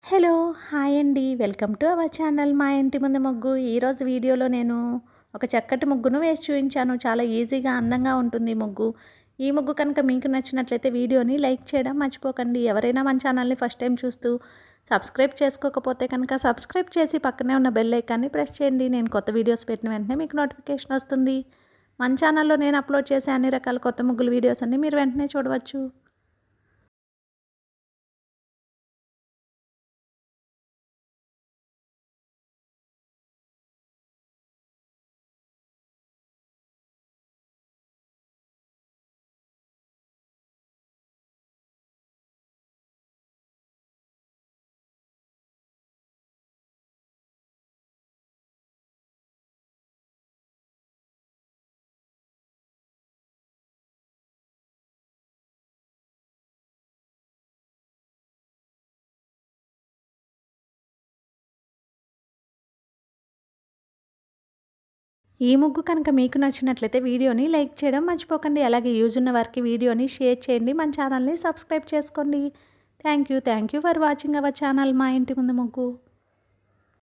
Hello! Hi అండి. Welcome to our channel మా ఇంటి ముందు ముగ్గు. ఈరోజు వీడియోలో నేను ఒక చక్కటి ముగ్గును వేసి చూపించాను. చాలా ఈజీగా, అందంగా ఉంటుంది ఈ ముగ్గు. ఈ ముగ్గు కనుక మీకు నచ్చినట్లయితే వీడియోని లైక్ చేయడం మర్చిపోకండి. ఎవరైనా మన ఛానల్ని ఫస్ట్ టైం చూస్తూ సబ్స్క్రైబ్ చేసుకోకపోతే కనుక సబ్స్క్రైబ్ చేసి పక్కనే ఉన్న బెల్ ఐకాన్ని ప్రెస్ చేయండి. నేను కొత్త వీడియోస్ పెట్టిన వెంటనే మీకు నోటిఫికేషన్ వస్తుంది. మన ఛానల్లో నేను అప్లోడ్ చేసే అన్ని రకాల కొత్త ముగ్గుల వీడియోస్ అన్ని మీరు వెంటనే చూడవచ్చు. ఈ ముగ్గు కనుక మీకు నచ్చినట్లయితే వీడియోని లైక్ చేయడం మర్చిపోకండి. అలాగే యూజ్ ఉన్న వారికి వీడియోని షేర్ చేయండి. మన ఛానల్ని సబ్స్క్రైబ్ చేసుకోండి. Thank you for watching our channel మా ఇంటి ముందు ముగ్గు.